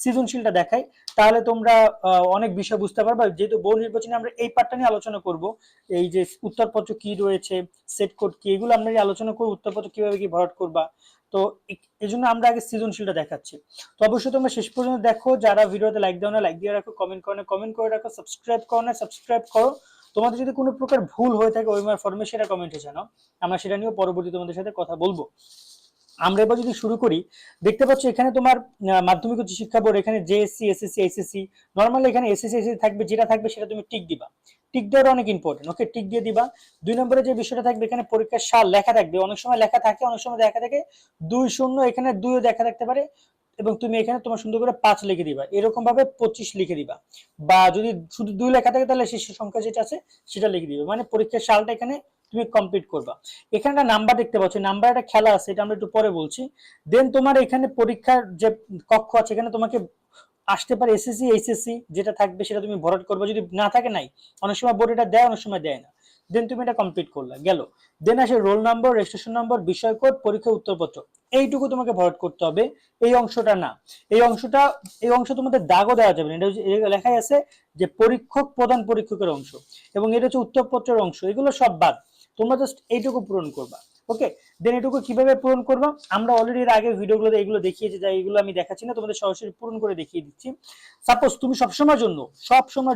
সৃজনশীলটা দেখাই, তাহলে তোমরা অনেক বিষয় বুঝতে পারবা। যেহেতু বহু নির্বাচনে আমরা এই পার্টটা নিয়ে আলোচনা করব, এই যে উত্তরপত্র কি রয়েছে, সেট কোড কি, এগুলো আমরা আলোচনা করব, উত্তরপত্র কিভাবে কি ভরাট করবা। তো এই জন্য আমরা আগে সৃজনশীলটা দেখাচ্ছি। তো অবশ্যই তোমরা শেষ পর্যন্ত দেখো, যারা ভিডিওতে লাইক দাও না লাইক দিয়ে রাখো, কমেন্ট করো না কমেন্ট করে রাখো, সাবস্ক্রাইব করো না সাবস্ক্রাইব করো। তোমাদের যদি কোনো প্রকার ভুল হয়ে থাকে ওএমআর ফর্মে, সেটা কমেন্টে জানাও, আমরা সেটা নিয়ে পরবর্তী তোমাদের সাথে কথা বলবো। আমরা এবার যদি শুরু করি, দেখতে পাচ্ছ এখানে তোমার মাধ্যমিক উচ্চ শিক্ষা বোর্ড, এখানে জেএসসি এসএসসি এইচএসসি, নরমালি এখানে এসএসসি এইচএসসি থাকবে, যেটা থাকবে সেটা তুমি টিক দিবা। টিক দেওয়াটা অনেক ইম্পর্টেন্ট, ওকে, টিক দিয়ে দিবা। 2 নম্বরে যে বিষয়টা থাকবে, এখানে পরীক্ষার সাল লেখা থাকবে, অনেক সময় লেখা থাকে, অনেক সময় দেখা থাকে 2-0, এখানে 2ও দেখা থাকতে পারে, এবং তুমি এখানে তোমার সুন্দর করে 5 লিখে দিবা, এরকম ভাবে 25 লিখে দিবা। বা যদি শুধু 2 লেখা থাকে, তাহলে শেষ সংখ্যা যেটা আছে সেটা লিখে দিবে, মানে পরীক্ষার সালটা এখানে তুমি কমপ্লিট করবা। এখানে একটা নাম্বার দেখতে পাচ্ছ, নাম্বার একটা খেলা আছে, এটা আমরা একটু পরে বলছি। দেন তোমার এখানে পরীক্ষার যে কক্ষ আছে, এখানে তোমাকে আসতে পারে এসএসসি এইচএসসি, যেটা থাকবে সেটা তুমি ভরাট করবে, যদি না থাকে নাই, অনেক সময় বোর্ড এটা দেয়, অনেক সময় দেয় না। দেন তুমি এটা কমপ্লিট করলা, গেল। দেন আসে রোল নাম্বার, রেজিস্ট্রেশন নাম্বার, বিষয় কোড, পরীক্ষা উত্তরপত্র, এইটুকু তোমাকে ভরাট করতে হবে। এই অংশটা না, এই অংশ তোমাদের দাগও দেওয়া যাবে না, এটা লেখাই আছে যে পরীক্ষক প্রধান পরীক্ষকের অংশ, এবং এটা হচ্ছে উত্তরপত্রের অংশ, এগুলো সব বাদ, তোমরা জাস্ট এইটুকু পূরণ করবা। ওকে, দেন এটুকু কিভাবে পূরণ করবা, আমরা অলরেডি এর আগে ভিডিওগুলোতে এগুলো দেখিয়েছি, যাই এগুলো আমি দেখাচ্ছি না, তোমাদের সরাসরি পূরণ করে দেখিয়ে দিচ্ছি। সাপোজ তুমি সবসময়ের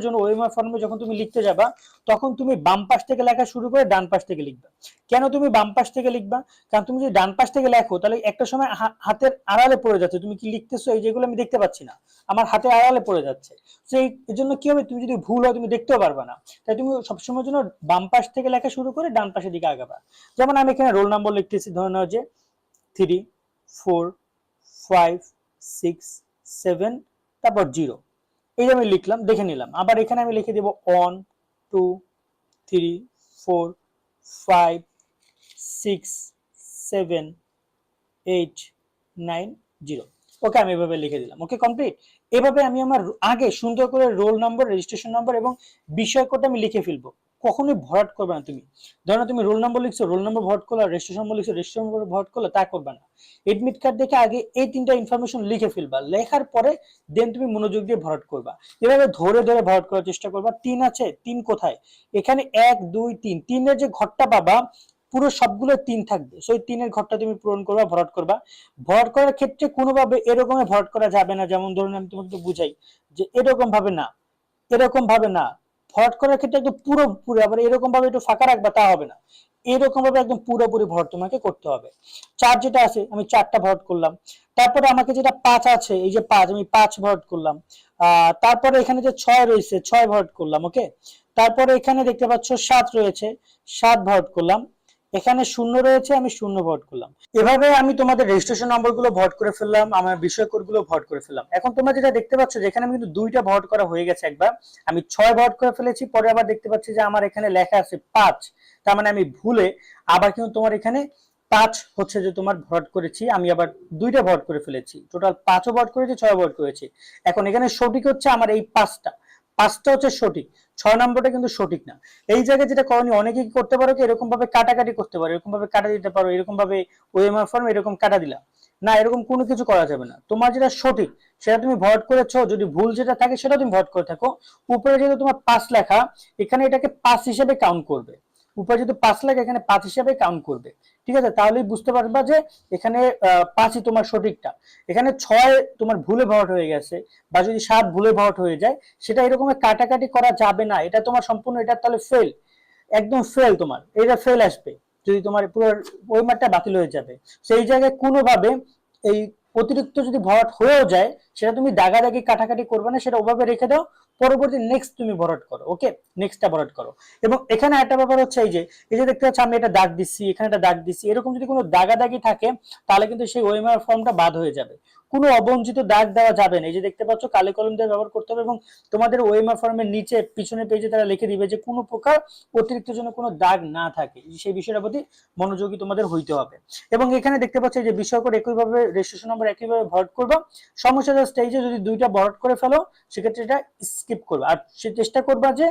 জন্য ওএমআর ফর্মে যখন তুমি লিখতে যাবা, তখন তুমি বাম পাশ থেকে লেখা শুরু করে ডান পাশ থেকে লিখবা। কেন তুমি বাম পাশ থেকে লিখবা? কারণ তুমি যদি ডান পাশ থেকে লেখো, তাহলে একটা সময় হাতের আড়ালে পড়ে যাচ্ছে, তুমি কি লিখতেছো এই যেগুলো আমি দেখতে পাচ্ছি না, আমার হাতের আড়ালে পড়ে যাচ্ছে। সেই জন্য কি হবে, তুমি যদি ভুল হয় তুমি দেখতেও পারবা না। তাই তুমি সবসময়ের জন্য বাম পাশ থেকে লেখা শুরু করে ডান পাশের দিকে আগাবা। যেমন আমি এখানে রোল নাম্বার লিখতেছি, ধরে নাও যে 3, 4, 5, 6, 7, তারপর 0, এই যে আমি লিখলাম, দেখে নিলাম। আবার এখানে আমি লিখে দেব 1, 2, 3, 4, 5, 6, 7, 8, 9, 0। ওকে, আমি এভাবে লিখে দিলাম। ওকে, কমপ্লিট। এভাবে আমি আমার আগে সুন্দর করে রোল নম্বর, রেজিস্ট্রেশন নাম্বার এবং বিষয় কোডটা আমি লিখে ফেলবো। কখনোই ভরাট করবে না তুমি। ধরো তুমি রোল নম্বর লিখছো, রোল নম্বর ভরাট করলো, রেজিস্ট্রেশন নম্বর লিখছো, রেজিস্ট্রেশন নম্বর ভরাট করলো, তা করবে না। এডমিট কার্ড দেখে আগে এই 3টা ইনফরমেশন লিখে ফেলবা, লেখার পরে দেন তুমি মনোযোগ দিয়ে ভরাট করবা। এভাবে ধরে ধরে ভরাট করার চেষ্টা করবা। 3 আছে, 3 কোথায়? এখানে 1, 2, 3, 3 এর যে ঘরটা পাবা, পুরো সবগুলো 3 থাকবে, সেই 3 এর ঘরটা তুমি পূরণ করবা, ভরাট করবা। ভরাট করার ক্ষেত্রে কোনোভাবে এরকম ভরাট করা যাবে না, যেমন ধরুন আমি তোমাকে বুঝাই যে এরকম ভাবে না, এরকম ভাবে না। ভরাট করার ক্ষেত্রে একদম পুরোপুরি, আবার এরকম ভাবে একটু ফাঁকা রাখবা, তা হবে না, এরকম ভাবে একদম পুরোপুরি ভরাট তোমাকে করতে হবে। 4 যেটা আছে, আমি 4টা ভরাট করলাম। তারপরে আমাকে যেটা 5 আছে, এই যে 5, আমি 5 ভরাট করলাম। তারপরে এখানে যে 6 রয়েছে, 6 ভরাট করলাম। ওকে, তারপরে এখানে দেখতে পাচ্ছ 7 রয়েছে, 7 ভরাট করলাম। এখানে 0 রয়েছে, আমি 0 ভরাট করলাম। এভাবে আমি তোমাদের রেজিস্ট্রেশন নাম্বারগুলো ভরাট করে ফেললাম, আমার বিষয় কোডগুলো ভরাট করে ফেললাম। এখন তোমরা যেটা দেখতে পাচ্ছ যে এখানে আমি কিন্তু 2টা ভরাট করা হয়ে গেছে, একবার আমি 6 ভরাট করে ফেলেছি, পরে আবার দেখতে পাচ্ছি যে আমার এখানে লেখা আছে 5, তার মানে আমি ভুলে আবার কিন্তু তোমার এখানে 5 হচ্ছে যে তোমার ভরাট করেছি, আমি আবার 2টা ভরাট করে ফেলেছি, টোটাল 5ও ভরাট করেছি, 6 ভরাট করেছি। এখন এখানে সঠিক হচ্ছে আমার এই 5টা হচ্ছে সঠিক, 6 নম্বরটা কিন্তু সঠিক না। এই জায়গায় যেটা করণীয়, অনেকে কি করতে পারো, কি এরকম ভাবে কাটাকাটি করতে পারো, এরকম ভাবে কাটা দিতে পারো, এরকম ভাবে ওএমআর ফর্ম এরকম কাটা দিলা, না, এরকম কোনো কিছু করা যাবে না। তোমার যেটা সঠিক সেটা তুমি ভরাট করেছো, যদি ভুল যেটা থাকে সেটা তুমি ভরাট করে থাকো। উপরে যেহেতু তোমার 5 লেখা, এখানে এটাকে 5 হিসেবে কাউন্ট করবে। উপরে যেহেতু 5 লেখা, এখানে 5 হিসেবে কাউন্ট করবে। ঠিক আছে, তাহলেই বুঝতে পারবা যে এখানে 5ই তোমার সঠিকটা। এখানে 6 তোমার ভুলে ভরাট হয়ে গেছে, বা যদি 7 ভুলে ভরাট হয়ে যায়, সেটা এরকম কাটাকাটি করা যাবে না, এটা তোমার সম্পূর্ণ, এটা তাহলে ফেল, একদম ফেল, তোমার এটা ফেল আসবে, যদি তোমার পুরো ওই মাঠটা বাতিল হয়ে যাবে। সেই জায়গায় কোনোভাবে এই অতিরিক্ত যদি ভরাট হয়েও যায়, সেটা তুমি দাগাদাগি কাটাকাটি করবে না, সেটা ওভাবে রেখে দাও, পরবর্তী নেক্সট তুমি ভরাট করো। ওকে, নেক্সটটা ভরাট করো। এবং এখানে একটা ব্যাপার হচ্ছে, এই যে দেখতে পাচ্ছ আমি এটা দাগ দিচ্ছি, এখানে একটা দাগ দিচ্ছি, এরকম যদি কোনো দাগাদাগি থাকে, তাহলে কিন্তু সেই ওএমআর ফর্মটা বাদ হয়ে যাবে। কোনো অবঞ্চিত দাগ দেওয়া যাবে না, এই যে দেখতে পাচ্ছ কালি কলম দিয়ে ব্যবহার করতে হবে। এবং তোমাদের ওএমআর ফর্মের নিচে পিছনে পেজে তারা লিখে দিবে যে কোনো প্রকার অতিরিক্ত যেন কোনো দাগ না থাকে, সেই বিষয়টার প্রতি মনোযোগী তোমাদের হইতে হবে। এবং এখানে দেখতে পাচ্ছ যে বিষয় কোড একইভাবে, রেজিস্ট্রেশন নাম্বার একইভাবে ভরাট করবা। সমস্যা স্টেজে যদি 2টা ভরাট করে ফেলো, সেক্ষেত্রে এটা স্কিপ করবে, আর সে চেষ্টা করবা যে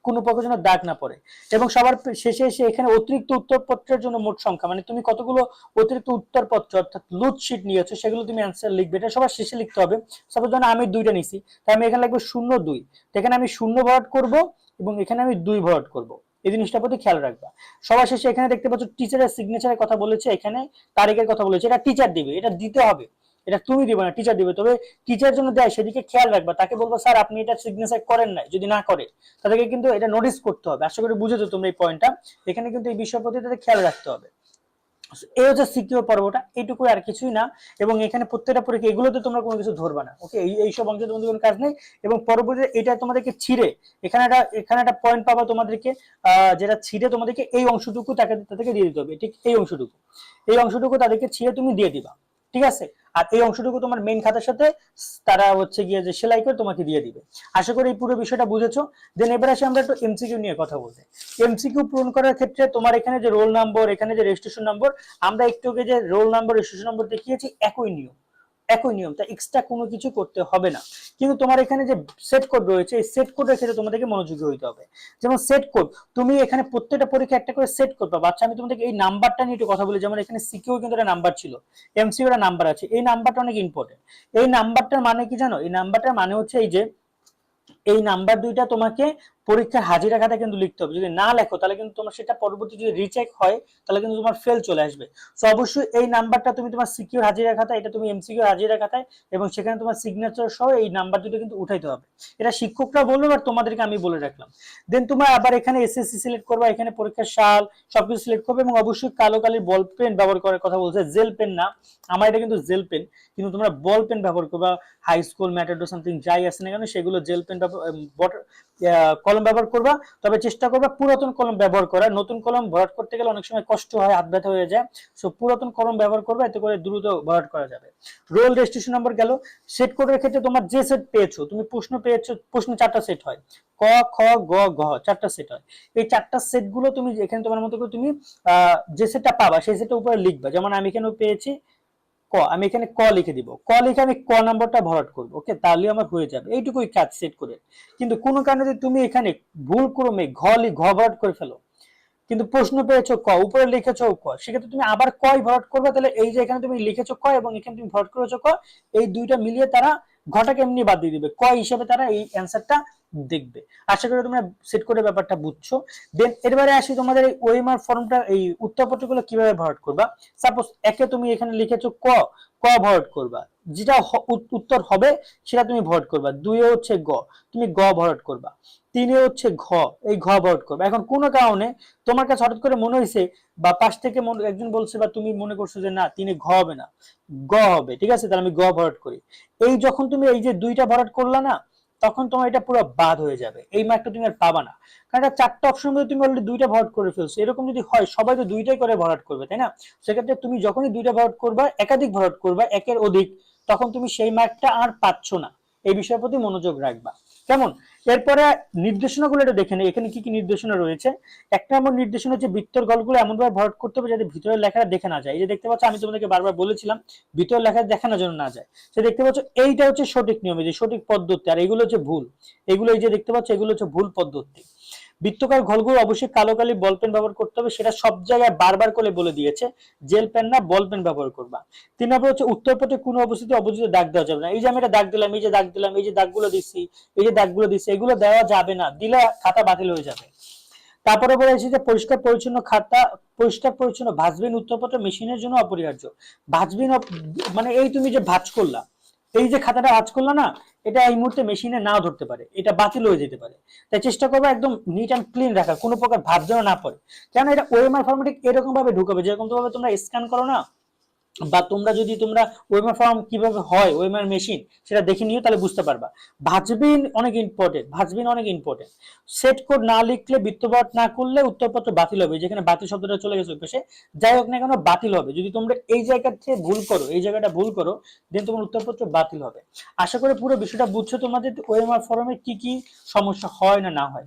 কোনো প্রকার যেন দাগ না পড়ে। এবং সবার শেষে এসে এখানে অতিরিক্ত উত্তরপত্রের জন্য মোট সংখ্যা, মানে তুমি কতগুলো অতিরিক্ত উত্তরপত্র অর্থাৎ লুজ শিট নিয়েছো সেগুলো তুমি অ্যান্সার লিখবে, এটা সবার শেষে লিখতে হবে। সাপোজ ধরো আমি 2টা নিছি, তাই আমি এখানে লিখবো 0 2, এখানে আমি 0 ভরাট করব এবং এখানে আমি 2 ভরাট করব। এই জিনিসটার প্রতি খেয়াল রাখবা। সবার শেষে এখানে দেখতে পাচ্ছ টিচারের সিগনেচারের কথা বলেছে, এখানে তারিখের কথা বলেছে, এটা টিচার দিবে, এটা দিতে হবে, এটা তুমি দিবে না, টিচার দিবে। তবে টিচার জন্য দেয় সেদিকে খেয়াল রাখবা, তাকে বলবো স্যার আপনি এটা সিগনেচার করেন নাই, যদি না করে তাদেরকে কিন্তু এটা নোটিস করতে হবে। আশা করি বুঝেছো তোমরা এই পয়েন্টটা, এখানে কিন্তু এই বিষয়ের প্রতি তাদের খেয়াল রাখতে হবে। এই হচ্ছে সিকিউর পর্বটা, এইটুকু আর কিছুই না। এবং এখানে প্রত্যেকটা পরীক্ষা এগুলোতে তোমরা কোনো কিছু ধরবা না, ওকে, এইসব অংশে তোমাদের কোনো কাজ নেই। এবং পরবর্তীতে এটা তোমাদেরকে ছিঁড়ে এখানে একটা পয়েন্ট পাবা তোমাদেরকে, যেটা ছিঁড়ে তোমাদেরকে এই অংশটুকু তাদেরকে দিয়ে দিতে হবে, ঠিক এই অংশটুকু তাদেরকে ছিঁড়ে তুমি দিয়ে দিবা, ঠিক আছে। আর এই অংশটুকু তোমার মেইন খাতার সাথে তারা হচ্ছে গিয়ে যে সেলাই করে তোমাকে দিয়ে দিবে। আশা করি এই পুরো বিষয়টা বুঝেছো। দেন এবার আসি আমরা একটু এমসিকিউ নিয়ে কথা বলতে। এমসিকিউ পূরণ করার ক্ষেত্রে তোমার এখানে যে রোল নাম্বার, এখানে যে রেজিস্ট্রেশন নম্বর, আমরা একটু আগে যে রোল নাম্বার রেজিস্ট্রেশন নম্বর দেখিয়েছি, একই নিয়ম, তা এক্সট্রা কোনো কিছু করতে হবে না। কিন্তু তোমার এখানে যে সেট কোড রয়েছে, এই সেট কোডের ক্ষেত্রে তোমাদেরকে মনোযোগী হতে হবে। যেমন সেট কোড, তুমি এখানে প্রত্যেকটা পরীক্ষা একটা করে সেট কোড পাবা। আচ্ছা আমি তোমাদেরকে এই নাম্বারটা নিয়ে একটু কথা বলি। যেমন এখানে সিকিউ কিন্তু একটা নাম্বার ছিল, এমসিকিউ একটা নাম্বার আছে, এই নাম্বারটা অনেক ইম্পর্টেন্ট। এই নাম্বারটার মানে কি জানো? এই নাম্বারটার মানে হচ্ছে এই নাম্বার দুইটা তোমাকে পরীক্ষার হাজিরা খাতায় কিন্তু লিখতে হবে। যদি না লেখো তাহলে কিন্তু তোমার সেটা পরবর্তী যদি রিচেক হয় তাহলে কিন্তু তোমার ফেল চলে আসবে। তো অবশ্যই এই নাম্বারটা তুমি তোমার সিকিউর হাজিরা খাতায়, এটা তুমি এমসিকিউ হাজিরা খাতায় এবং সেখানে তোমার সিগনেচার সহ এই নাম্বার দুটো কিন্তু উঠাইতে হবে। এটা শিক্ষকরা বলবে আর তোমাদেরকে আমি বলে রাখলাম। দেন তোমার আবার এখানে এসএসসি সিলেক্ট করবা, এখানে পরীক্ষার সাল সবকিছু সিলেক্ট করবে এবং অবশ্যই কালো কালির বল পেন ব্যবহার করার কথা বলছে, জেল পেন না। আমার এটা কিন্তু জেল পেন, কিন্তু তোমরা বল পেন ব্যবহার করবা। হাই স্কুল ম্যাটাডো সামথিং যাই আছে না কেন সেগুলো জেল পেন কলম ব্যবহার করবা। তবে চেষ্টা করবা পুরাতন কলম ব্যবহার করা, নতুন কলম ভরাট করতে গেলে অনেক সময় কষ্ট হয়, হাত ব্যথা হয়ে যায়। সো পুরাতন কলম ব্যবহার করবা, এতে করে দ্রুত ভরাট করা যাবে। রোল রেজিস্ট্রেশন নাম্বার গেল। সেট কোডের ক্ষেত্রে তোমার যে সেট পেয়েছো, তুমি প্রশ্ন পেয়েছো, প্রশ্ন 4টা সেট হয়, ক খ গ ঘ 4টা সেট হয়। এই 4টা সেট গুলো তুমি এখানে তোমার মতো করে তুমি যে সেটটা পাবা সেই সেটটা উপরে লিখবা। যেমন আমি এখানে পেয়েছি আমি এখানে ক লিখে দিব, ক লিখে আমি ক নাম্বারটা ভরাট করবো, ওকে, তাহলে আমার হয়ে যাবে। এইটুকুই কাজ সেট করে। কিন্তু কোনো কারণে যদি তুমি এখানে ভুল ক্রমে ঘ ভরাট করে ফেলো, কিন্তু প্রশ্ন পেয়েছো ক, উপরে লিখেছো ক, সেক্ষেত্রে তুমি আবার কই ভরাট করবে। তাহলে এই যে এখানে তুমি লিখেছো ক এবং এখানে তুমি ভরাট করেছো ক, এই দুইটা মিলিয়ে তারা ঘটাকে এমনি বাদ দিয়ে দিবে, ক হিসেবে তারা এই অ্যান্সারটা দেখবে। আশা করি তোমরা সেট করে ব্যাপারটা বুঝছো। দেন এবারে আসি তোমাদের এই ওএমআর ফর্মটা, এই উত্তরপত্রগুলো কিভাবে ভরাট করবা। সাপোজ একে তুমি এখানে লিখেছো ক, ক ভরাট করবা, যেটা উত্তর হবে সেটা তুমি ভরাট করবা। দুইয়ে হচ্ছে গ, তুমি গ ভরাট করবা। তিনে হচ্ছে ঘ, এই ঘ ভরাট করবা। এখন কোনো কারণে তোমার কাছে হঠাৎ করে মনে হয়েছে বা পাশ থেকে একজন বলছে বা তুমি মনে করছো যে না তিনে ঘ হবে না, গ হবে, ঠিক আছে, তাহলে আমি গ ভরাট করি। এই যখন তুমি এই যে দুইটা ভরাট করলা না, তখন তোমার এটা পুরো বাদ হয়ে যাবে, এই মার্কটা তুমি আর পাবা না। কারণ এটা 4টা অপশন মধ্যে তুমি অলরেডি দুইটা ভরাট করে ফেলছো। এরকম যদি হয় সবাই তো দুইটাই করে ভরাট করবে, তাই না? সেক্ষেত্রে তুমি যখনই দুইটা ভরাট করবা, একাধিক ভরাট করবা, একের অধিক, তখন তুমি সেই মার্কটা আর পাচ্ছ না। এই বিষয়ের প্রতি মনোযোগ রাখবা, কেমন? এরপরে নির্দেশনাগুলো একটু দেখে নেই, এখানে কি কি নির্দেশনা রয়েছে। 1 নম্বর নির্দেশনা হচ্ছে বৃত্তর গলগুলো এমন ভাবে ভরাট করতে হবে যাতে ভিতরের লেখাটা দেখে না যায়। এই যে দেখতে পাচ্ছ, আমি তোমাদেরকে বারবার বলেছিলাম ভিতরের লেখা দেখানোর জন্য না যায়। সে দেখতে পাচ্ছ এইটা হচ্ছে সঠিক নিয়ম, এই যে সঠিক পদ্ধতি, আর এগুলো হচ্ছে ভুল। এগুলো এই যে দেখতে পাচ্ছ এগুলো হচ্ছে ভুল পদ্ধতি। বৃত্তকার ঘরগুলো অবশ্যই কালো কালি বল পেন ব্যবহার করতে হবে, সেটা সব জায়গায় বারবার করে বলে দিয়েছে। জেল পেন না, বল পেন ব্যবহার করবা। 3 নম্বর হচ্ছে উত্তরপত্রে কোনো অবস্থিতি অবস্থিত দাগ দেওয়া যাবে না। এই যে আমি এটা দাগ দিলাম, এই যে দাগ দিলাম, এই যে দাগগুলো দিচ্ছি, এই যে দাগগুলো দিচ্ছি, এগুলো দেওয়া যাবে না, দিলে খাতা বাতিল হয়ে যাবে। তারপরে বলেছি যে পরিষ্কার পরিচ্ছন্ন খাতা, পরিষ্কার পরিচ্ছন্ন ভাঁজবিন উত্তরপত্র মেশিনের জন্য অপরিহার্য। ভাঁজবিন মানে এই তুমি যে ভাঁজ করলা, এই যে খাতাটা ভাঁজ করলা না, এটা এই মুহূর্তে মেশিনে নাও ধরতে পারে, এটা বাতিল হয়ে যেতে পারে। তাই চেষ্টা করবে একদম নিট অ্যান্ড ক্লিন রাখা, কোনো প্রকার ভাঁজ যেন না পড়ে। কেন এটা ওএমআর ফরম্যাটে এরকম ভাবে ঢুকাবে, যেরকম ভাবে তোমরা স্ক্যান করো না, বা তোমরা ওয়েমার ফর্ম কিভাবে হয়, ওয়েমার মেশিন সেটা দেখে নিও, তাহলে বুঝতে পারবা। ভাঁজবিন অনেক ইম্পর্টেন্ট। সেট কোড না লিখলে, বৃত্তপাত না করলে উত্তরপত্র বাতিল হবে। যেখানে বাতিল শব্দটা চলে গেছে ওই পাশে, যাই হোক না কেন বাতিল হবে। যদি তোমরা এই জায়গাতে ভুল করো, এই জায়গাটা ভুল করো, দেন তোমার উত্তরপত্র বাতিল হবে। আশা করি পুরো বিষয়টা বুঝছো তোমাদের ওয়েমার ফর্মে কি কি সমস্যা হয় না না হয়।